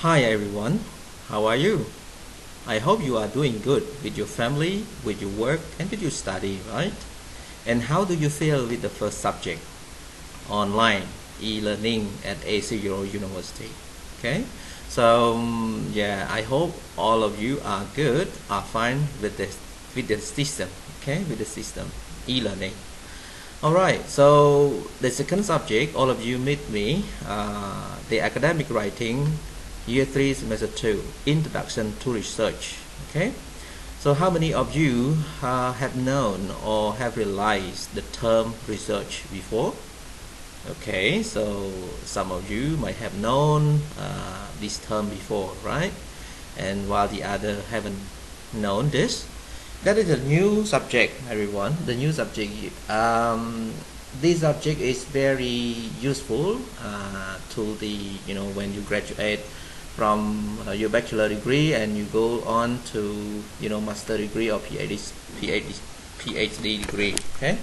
Hi everyone, how are you? I hope you are doing good with your family, with your work, and with your study, right? And how do you feel with the first subject, online e-learning at ACU University? Okay, so yeah, I hope all of you are good, are fine with the system, okay, with the system e-learning. All right, so the second subject, all of you meet me, the academic writing, year 3, semester 2, introduction to research. Okay, so how many of you have known or have realized the term research before? Okay, so some of you might have known this term before, right? And while the other haven't known this, that is a new subject, everyone. The new subject. This subject is very useful to the when you graduate from your bachelor degree and you go on to master degree or PhD degree. Okay.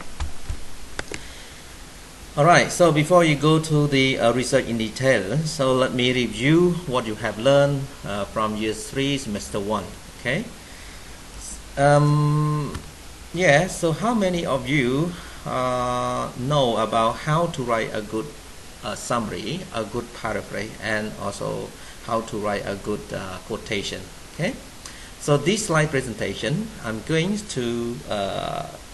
Alright, so before you go to the research in detail, so let me review what you have learned from year 3, semester 1. Okay. Yeah, so how many of you know about how to write a good summary, a good paraphrase, and also how to write a good quotation? Okay. So this slide presentation, I'm going to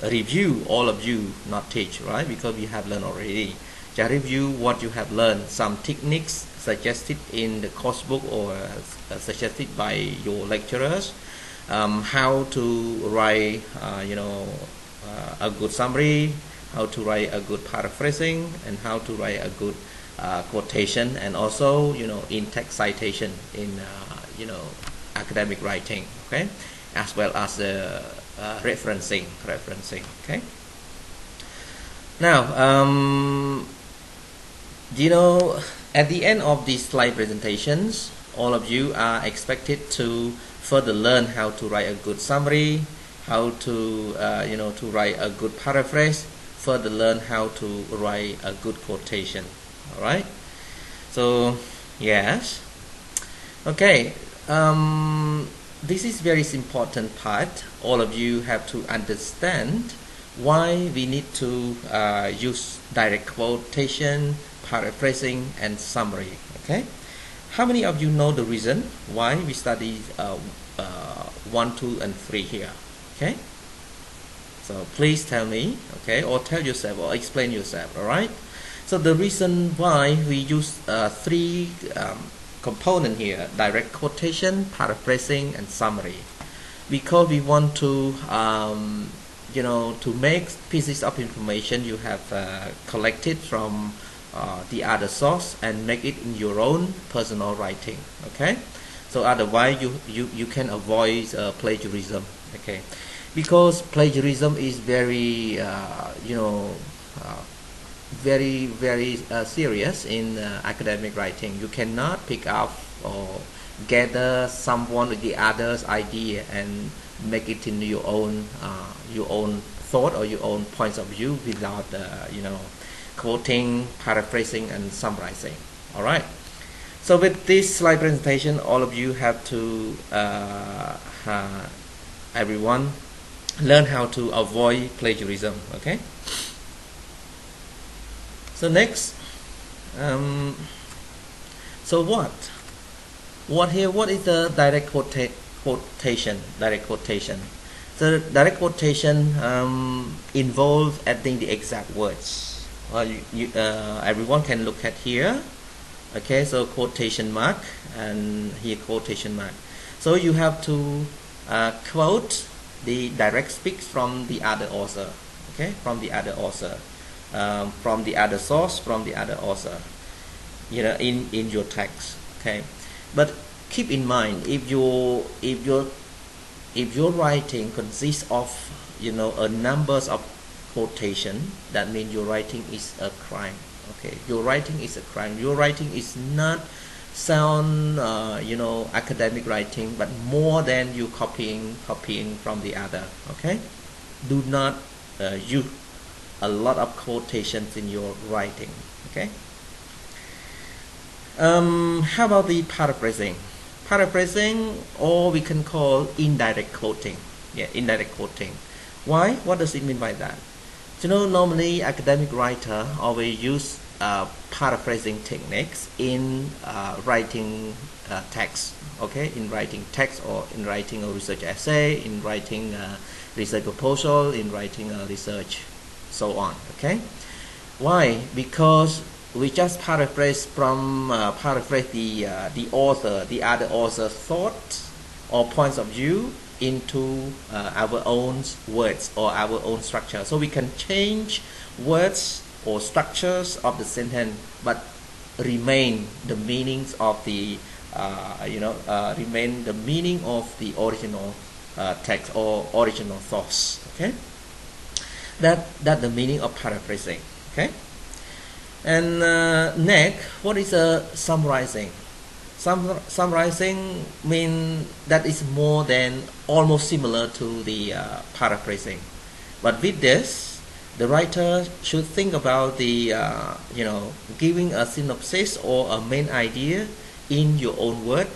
review all of you, not teach, right? Because we have learned already. Just review what you have learned, some techniques suggested in the course book or suggested by your lecturers, how to write, a good summary, how to write a good paraphrasing, and how to write a good quotation, and also, in-text citation in, academic writing, okay, as well as the referencing, okay. Now, at the end of these slide presentations, all of you are expected to further learn how to write a good summary, how to to write a good paraphrase, further learn how to write a good quotation. All right. So yes, okay. This is very important part. All of you have to understand why we need to use direct quotation, paraphrasing, and summary. Okay. How many of you know the reason why we study 1, 2, and 3 here? Okay. So please tell me, okay, or tell yourself, or explain yourself. All right. So the reason why we use three component here: direct quotation, paraphrasing, and summary, because we want to to make pieces of information you have collected from the other source and make it in your own personal writing. Okay, so otherwise you can avoid plagiarism. Okay, because plagiarism is very very serious in academic writing. You cannot pick up or gather someone with the other's idea and make it in your own thought or your own points of view without quoting, paraphrasing, and summarizing. All right. So with this slide presentation, all of you have to everyone learn how to avoid plagiarism. Okay. So next, so what is the direct quotation? Direct quotation. So direct quotation involves adding the exact words. Everyone can look at here. Okay, so quotation mark and here quotation mark. So you have to quote the direct speaks from the other author. Okay, from the other author. From the other source, from the other author, in your text. Okay, but keep in mind, if your writing consists of a numbers of quotation, that means your writing is a crime. Okay, your writing is a crime. Your writing is not sound academic writing, but more than you copying from the other. Okay, do not use a lot of quotations in your writing. Okay. How about the paraphrasing? Paraphrasing, or we can call indirect quoting. Yeah, indirect quoting. Why? What does it mean by that? Normally academic writer always use paraphrasing techniques in writing text. Okay, in writing text or in writing a research essay, in writing a research proposal, in writing a research, so on. Okay, why? Because we just paraphrase the author, the other author's thought or points of view into our own words or our own structure. So we can change words or structures of the sentence, but remain the meanings of the remain the meaning of the original text or original thoughts. Okay, that the meaning of paraphrasing. Okay, and next, what is summarizing? Summarizing means that is more than almost similar to the paraphrasing, but with this, the writer should think about the giving a synopsis or a main idea in your own word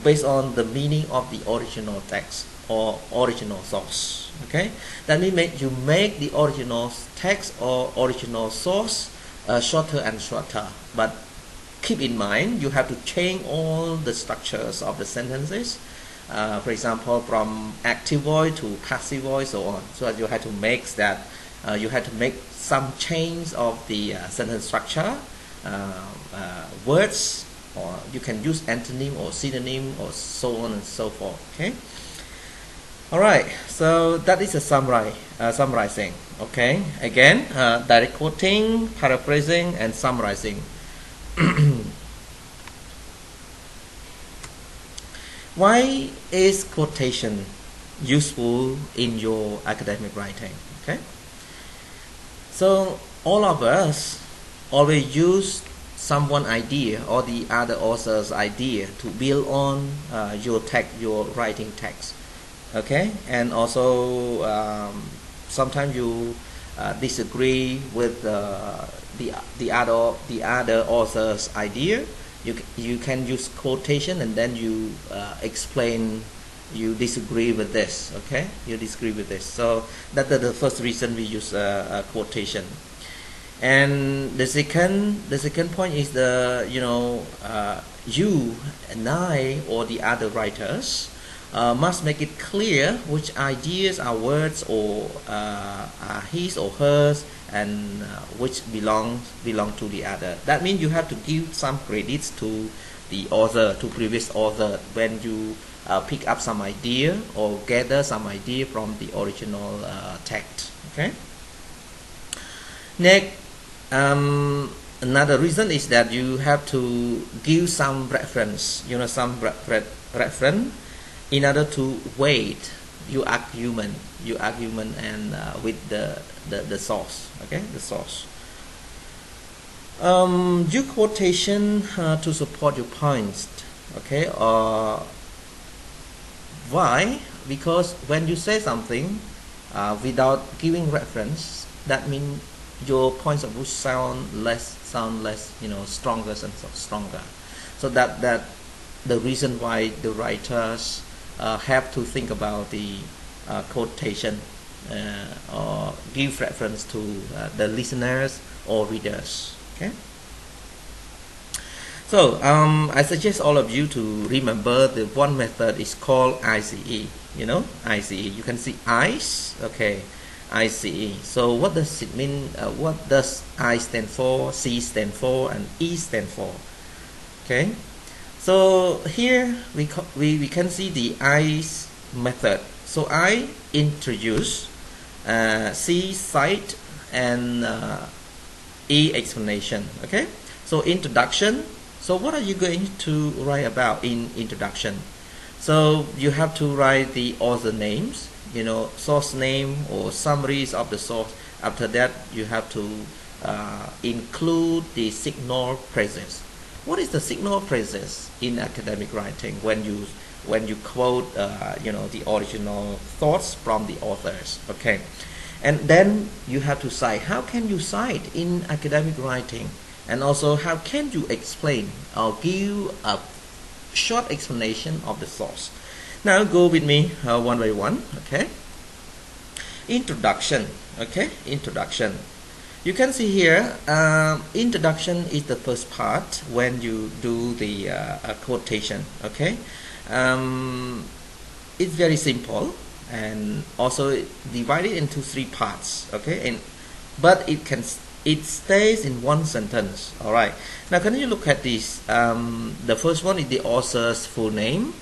based on the meaning of the original text or original source. Okay, that means you make the original text or original source shorter and shorter, but keep in mind you have to change all the structures of the sentences. For example, from active voice to passive voice, so on. So you have to make that. You have to make some change of the sentence structure, words, or you can use antonym or synonym or so on and so forth. Okay. All right. So that is a summarizing. Okay. Again, direct quoting, paraphrasing, and summarizing. Why is quotation useful in your academic writing? Okay, so all of us always use someone's idea or the other author's idea to build on your text, your writing text. Okay, and also sometimes you disagree with the other author's idea. You can use quotation and then you explain you disagree with this. Okay, you disagree with this. So that's the first reason we use quotation. And the second point is you and I or the other writers must make it clear which ideas are words or are his or hers, and which belong to the other. That means you have to give some credits to the author, to previous author, when you pick up some idea or gather some idea from the original text. Okay. Next, another reason is that you have to give some reference, reference in order to weight your argument and with the source. Okay, the source. Use quotation to support your points. Okay, why? Because when you say something without giving reference, that means your points of view sound less, stronger and stronger. So that the reason why the writers have to think about the quotation or give reference to the listeners or readers. Okay. So I suggest all of you to remember the one method is called ICE. ICE. You can see ICE. Okay, ICE. So what does it mean? What does I stand for, C stand for, and E stand for? Okay. So here we can see the ICE method. So I introduce, C cite, and E explanation. Okay. So introduction. So what are you going to write about in introduction? So you have to write the author names, source name or summaries of the source. After that, you have to include the signal phrases. What is the signal phrases in academic writing when you quote the original thoughts from the authors? Okay, and then you have to cite. How can you cite in academic writing? And also, how can you explain or give a short explanation of the source? Now go with me one by one. Okay. Introduction. Okay. Introduction. You can see here, introduction is the first part when you do the quotation. Okay. It's very simple, and also divided into 3 parts. Okay. But it stays in one sentence. All right. Now, can you look at this? The first one is the author's full name,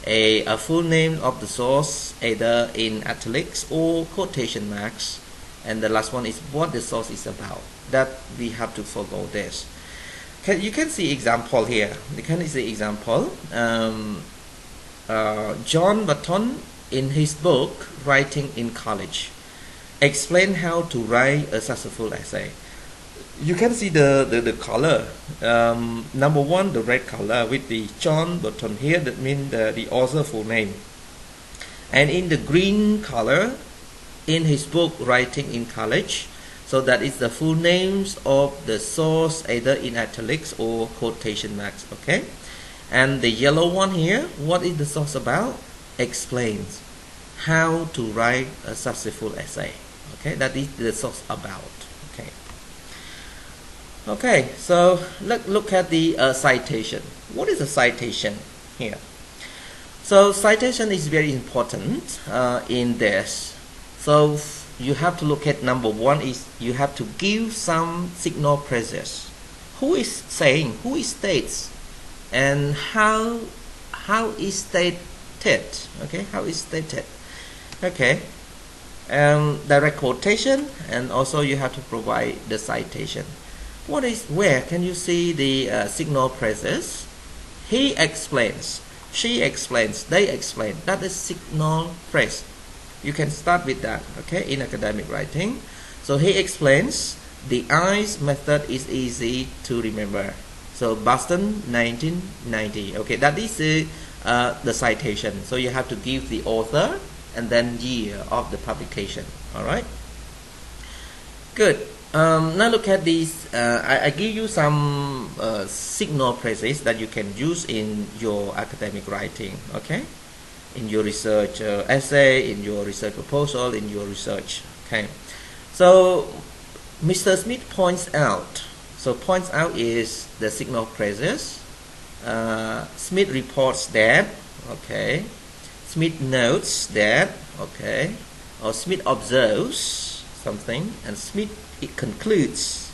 a full name of the source, either in italics or quotation marks, and the last one is what the source is about. That we have to follow this. You can see example here. You can see example. John Button, in his book Writing in College, explain how to write a successful essay. You can see the color. Number one, the red color with the John Button here, that means the author full name. And in the green color, in his book Writing in College, so that is the full names of the source, either in italics or quotation marks. Okay. And the yellow one here, what is the source about? Explains how to write a successful essay. Okay, that is the source about. Okay. Okay, so let's look at the citation. What is a citation here? So citation is very important in this. So you have to look at number one is you have to give some signal phrases. Who is saying? Who is states? And how is stated? Okay, how is stated? Okay. Direct quotation, and also you have to provide the citation. Where can you see the signal phrases? He explains, she explains, they explain. That is signal phrase. You can start with that. Okay, in academic writing. So he explains. The ICE method is easy to remember. So Boston 1990. Okay, that is the citation. So you have to give the author and then year of the publication. All right. Good. Now look at these. I give you some signal phrases that you can use in your academic writing. Okay, in your research essay, in your research proposal, in your research. Okay. So Mr. Smith points out. So points out is the signal phrases. Smith reports that. Okay. Smith notes that. Okay. Or Smith observes something, and Smith concludes.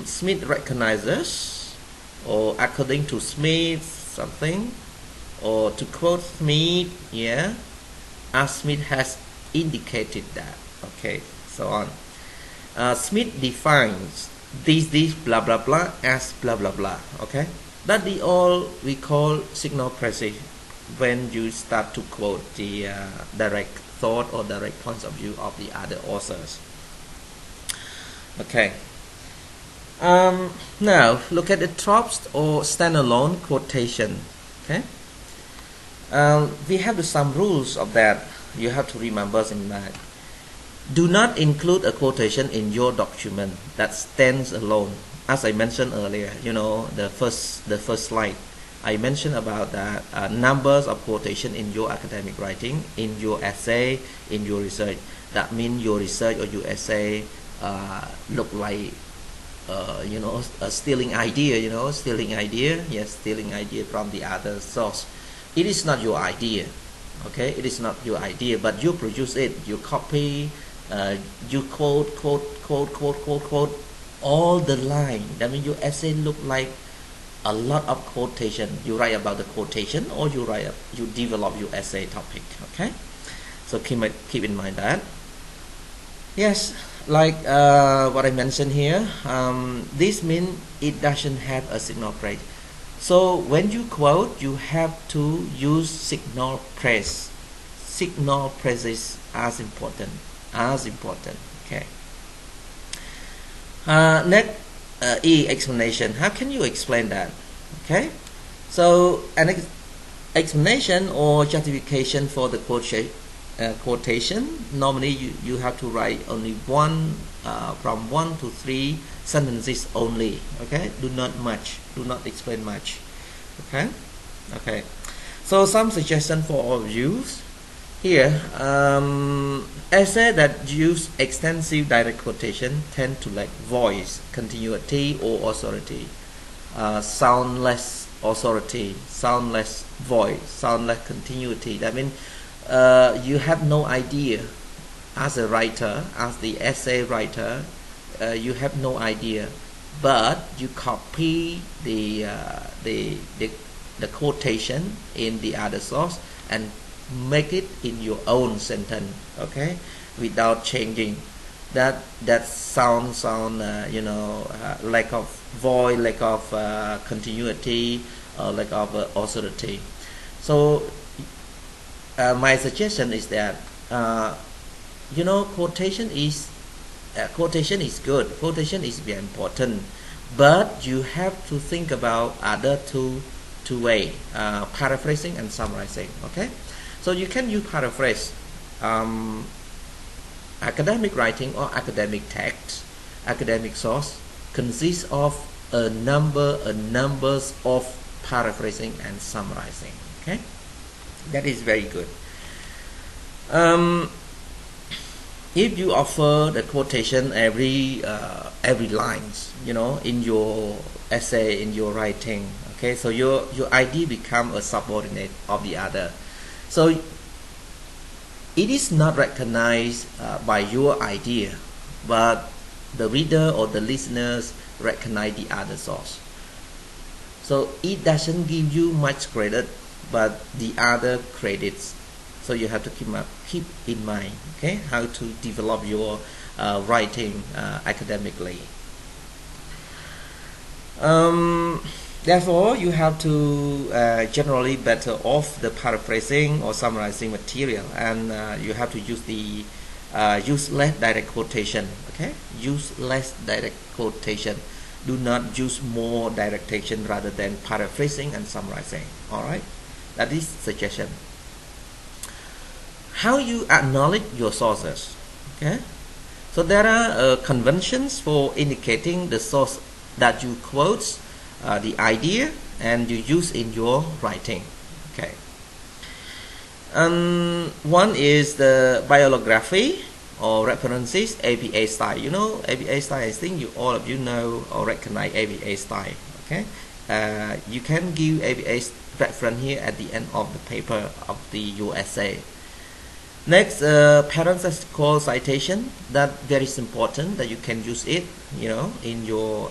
Smith recognizes, or according to Smith something, or to quote Smith, yeah, as Smith has indicated that. Okay, so on. Smith defines this blah blah blah as blah blah blah. Okay, that the all we call signal phrases when you start to quote the direct thought or direct points of view of the other authors. Okay. Now look at the tropes or standalone quotation. Okay. We have some rules of that. You have to remember in mind. Do not include a quotation in your document that stands alone. As I mentioned earlier, you know, the first slide, I mentioned about that numbers of quotation in your academic writing, in your essay, in your research. That means your research or your essay look like you know, a stealing idea. You know, stealing idea. Yes, stealing idea from the other source. It is not your idea. Okay, it is not your idea, but you produce it. You copy. You quote all the line. That means your essay look like a lot of quotation. You write about the quotation, or you develop your essay topic. Okay, so keep in mind that. Yes, like what I mentioned here. This means it doesn't have a signal phrase. So when you quote, you have to use signal phrase. Signal phrases as important. Okay. Next, explanation. How can you explain that? Okay. So an explanation or justification for the quotation, normally you have to write only one from 1 to 3 sentences only. Okay, do not explain much. Okay, so some suggestion for all of you here. Essay that use extensive direct quotation tend to lack voice, continuity, or authority. Soundless authority, soundless voice, soundless continuity. That means you have no idea as a writer, as the essay writer, you have no idea, but you copy the quotation in the other source and make it in your own sentence, okay, without changing. That sound lack of voice, lack of continuity, lack of authority. So my suggestion is that quotation is good, quotation is very important, but you have to think about other two way, paraphrasing and summarizing. Okay, so you can use paraphrase. Academic writing or academic text, academic source consists of a numbers of paraphrasing and summarizing. Okay, that is very good. If you offer the quotation every lines, in your essay, in your writing, okay, so your idea become a subordinate of the other. So it is not recognized by your idea, but the reader or the listeners recognize the other source. So it doesn't give you much credit, but the other credits. So you have to keep in mind, okay, how to develop your writing academically. Therefore, you have to generally better off the paraphrasing or summarizing material, and you have to use the use less direct quotation. Okay, use less direct quotation. Do not use more direct quotation rather than paraphrasing and summarizing. All right, that is suggestion. How you acknowledge your sources. Okay, so there are conventions for indicating the source that you quote. The idea and you use in your writing. Okay. One is the bibliography or references, APA style. APA style. I think all of you know or recognize APA style. Okay. You can give APA reference here at the end of the paper of the USA. Next, parenthetical citation. That very important that you can use it, in your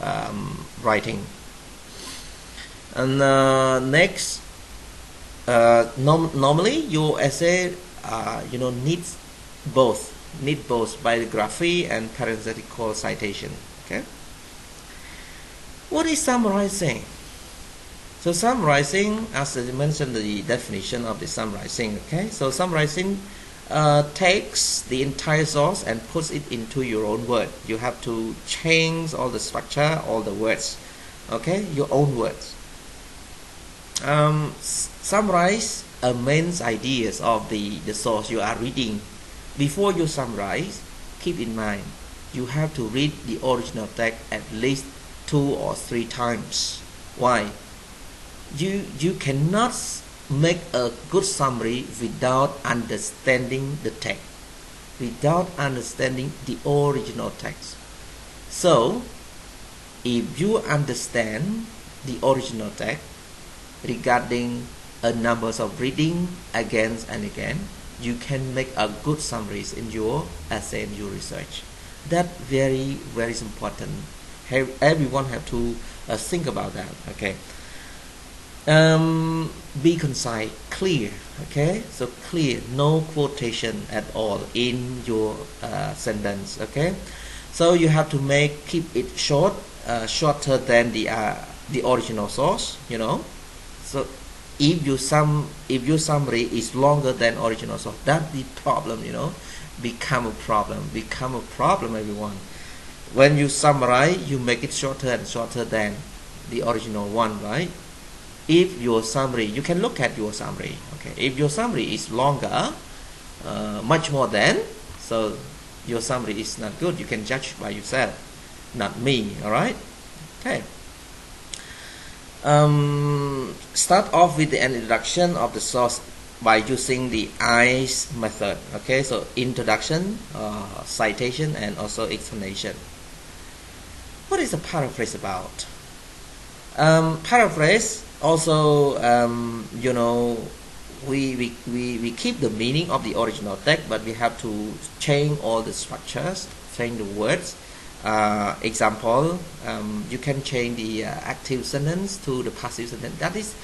writing. And next, normally your essay, needs both bibliography and parenthetical citation. Okay. What is summarizing? So summarizing, as I mentioned, the definition of the summarizing. Okay. So summarizing takes the entire source and puts it into your own word. You have to change all the structure, all the words. Okay, your own words. Summarize main ideas of the source you are reading. Before you summarize, keep in mind you have to read the original text at least 2 or 3 times. Why? You cannot make a good summary without understanding the text, without understanding the original text. So if you understand the original text regarding a numbers of reading again and again, you can make a good summaries in your essay and your research. That very important. Everyone have to think about that. Okay. Be concise, clear. Okay, so clear, no quotation at all in your sentence. Okay, so you have to keep it short, shorter than the original source. So if your summary is longer than original source, that's the problem. Become a problem, everyone. When you summarize, you make it shorter and shorter than the original one, right? If your summary, you can look at your summary. Okay, if your summary is longer, much more than, so your summary is not good. You can judge by yourself, not me. All right. Okay. Start off with an introduction of the source by using the ICE method. Okay, so introduction, citation, and also explanation. What is a paraphrase about? Paraphrase also, you know, we keep the meaning of the original text, but we have to change all the structures, change the words. Example, you can change the active sentence to the passive sentence. That is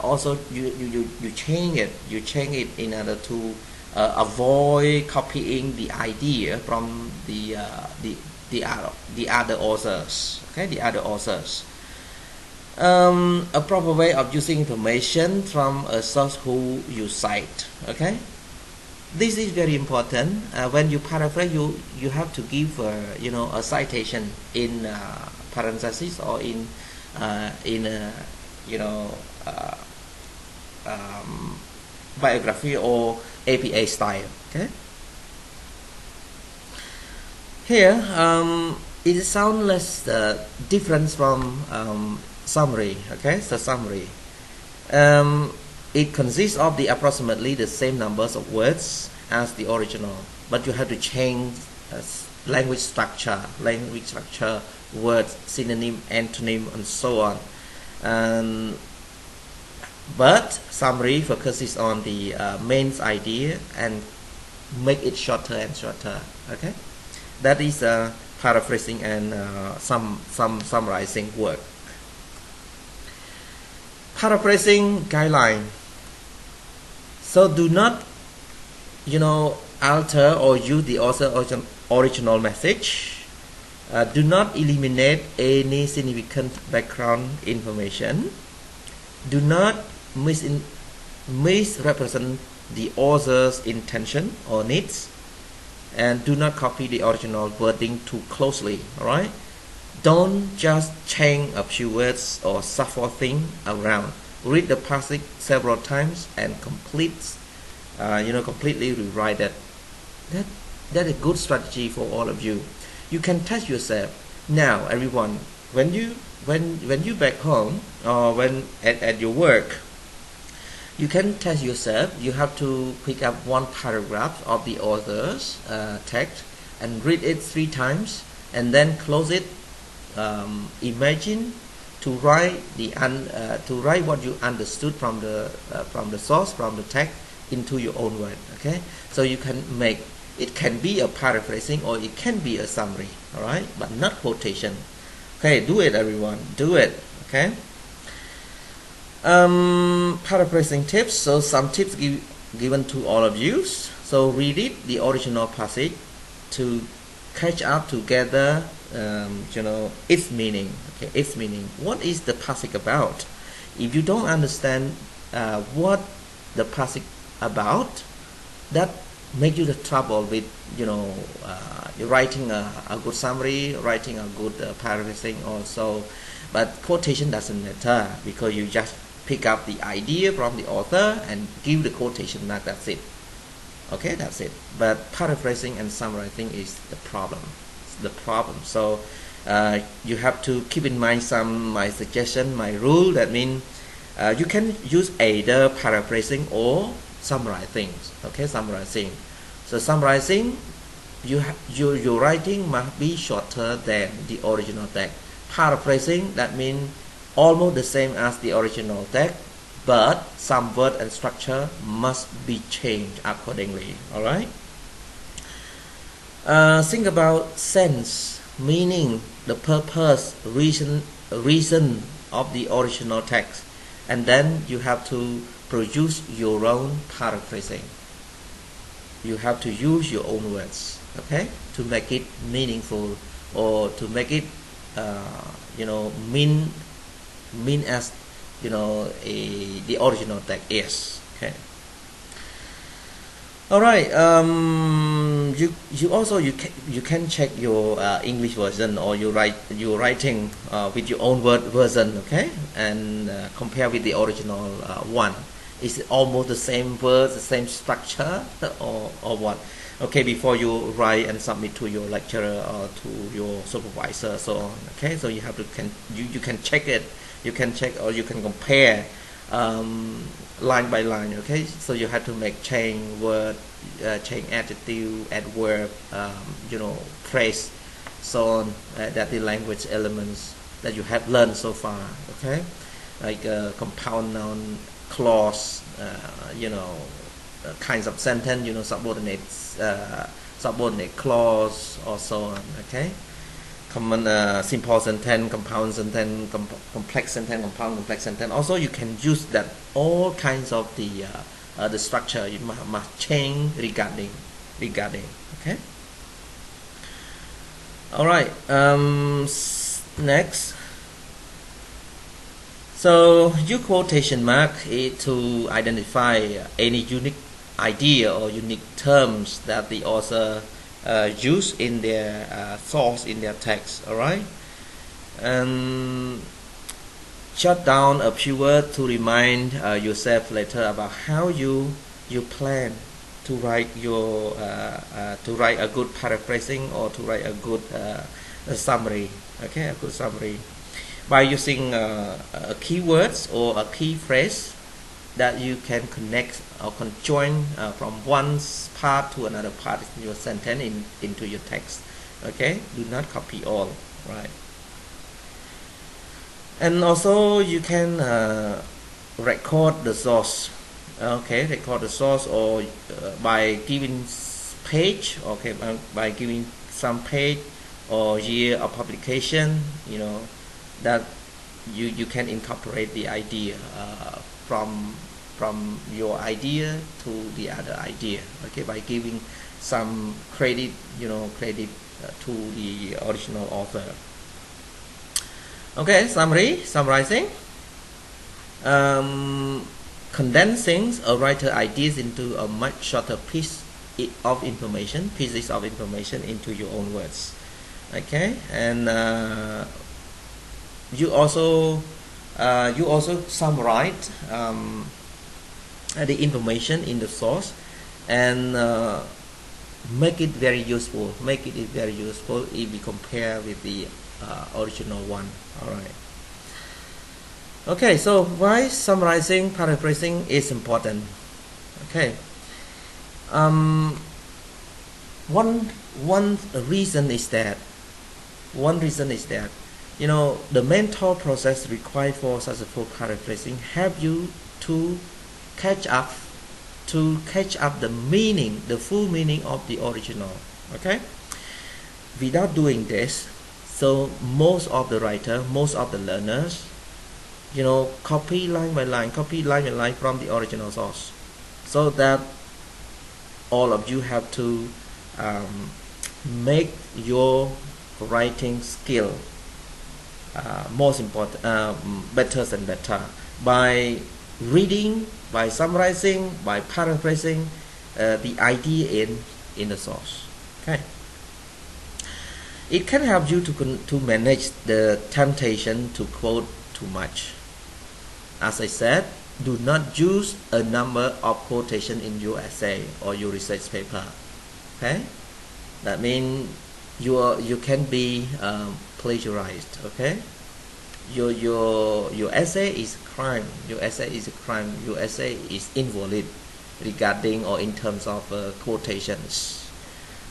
also you change it in order to avoid copying the idea from the other authors. Okay, the other authors. A proper way of using information from a source who you cite. Okay, this is very important. When you paraphrase, you have to give you know, a citation in parentheses or in you know, biography or APA style. Okay. Here, it sounds less different from summary. Okay, so summary. It consists of approximately the same numbers of words as the original, but you have to change language structure, words, synonym, antonym, and so on. But summary focuses on the main idea and make it shorter and shorter. Okay, that is paraphrasing and some summarizing work. Paraphrasing guideline. So do not, you know, alter or use the author's original message. Do not eliminate any significant background information. Do not misrepresent the author's intention or needs, and do not copy the original wording too closely. All right. Don't just change a few words or shuffle things around. Read the passage several times and completely rewrite that. That is a good strategy for all of you. You can test yourself. Now, everyone, when you back home or when at your work, you can test yourself. You have to pick up one paragraph of the author's text and read it 3 times, and then close it. Imagine to write what you understood from the source, from the text, into your own word. Okay, so you can make it, can be a paraphrasing or it can be a summary. All right, but not quotation. Okay, do it, everyone, do it. Okay. Paraphrasing tips. So some tips given to all of you. So read it, the original passage, to catch up together. You know, its meaning. Okay, its meaning. What is the passage about? If you don't understand what the passage about, that make you the trouble with, you know, writing a good summary, writing a good paraphrasing also. But quotation doesn't matter, because you just pick up the idea from the author and give the quotation mark. That's it. Okay, that's it. But paraphrasing and summarizing is the problem. So you have to keep in mind my suggestion, my rule. That means you can use either paraphrasing or summarizing. Okay, summarizing. So summarizing, your writing must be shorter than the original text. Paraphrasing, that means almost the same as the original text, but some word and structure must be changed accordingly. All right. Think about sense, meaning, the purpose, reason of the original text, and then you have to produce your own paraphrasing. You have to use your own words, okay, to make it meaningful, or to make it, you know, mean as, you know, the original text is. Okay. All right. You can check your English version, or your writing with your own word version, okay, and compare with the original one. Is it almost the same words, the same structure, or what? Okay, before you write and submit to your lecturer or to your supervisor, so on. Okay, so you have to you can check it, you can check or you can compare line by line. Okay, so you have to make change word, change adjective, add verb, phrase, so on. That the language elements that you have learned so far. Okay, like compound noun, clause, kinds of sentence, subordinate clause, or so on. Okay, common simple sentence, compound sentence, complex sentence, compound complex sentence. Also, you can use that all kinds of the structure. You must change regarding. Okay. All right. Next. So use quotation mark to identify any unique idea or unique terms that the author use in their thoughts in their text. All right, and jot down a few words to remind yourself later about how you plan to write a good paraphrasing or to write a good summary. Okay, a good summary by using keywords or a key phrase that you can connect or conjoin from one part to another part in your sentence into your text. Okay, do not copy all, right? And also you can record the source. Okay, record the source or by giving page. Okay, by giving some page or year of publication. That you can incorporate the idea from your idea to the other idea. Okay, by giving some credit to the original author. Okay, summarizing, condensing a writer ideas into a much shorter pieces of information into your own words. Okay, and you also summarize the information in the source and make it very useful. If we compare with the original one. All right. Okay, so why summarizing, paraphrasing is important? Okay. One reason is that the mental process required for successful paraphrasing help you to catch up the meaning, the full meaning of the original. Okay. Without doing this, so most of the learners, copy line by line from the original source. So that all of you have to make your writing skill better and better by reading, by summarizing, by paraphrasing the idea in the source. Okay. It can help you to manage the temptation to quote too much. As I said, do not use a number of quotation in your essay or your research paper. Okay, that means you can be plagiarized. Okay, your essay is crime. Your essay is a crime. Your essay is invalid regarding or in terms of quotations.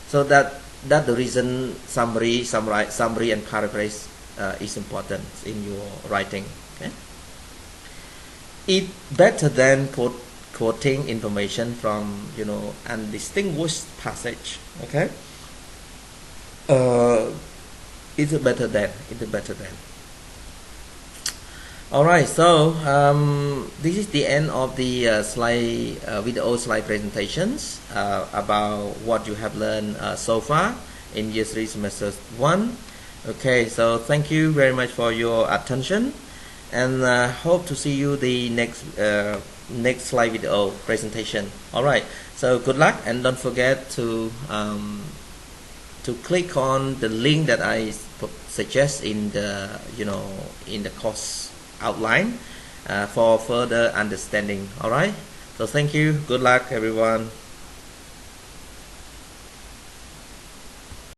So that's the reason summary and paraphrase is important in your writing. Okay, it's better than quoting information from undistinguished passage. Okay, it's better than. All right, so this is the end of the video slide presentations about what you have learned so far in year 3 semester 1. Okay, so thank you very much for your attention, and hope to see you the next slide video presentation. All right, so good luck, and don't forget to click on the link that I suggest in the in the course outline, for further understanding. All right. So thank you. Good luck, everyone.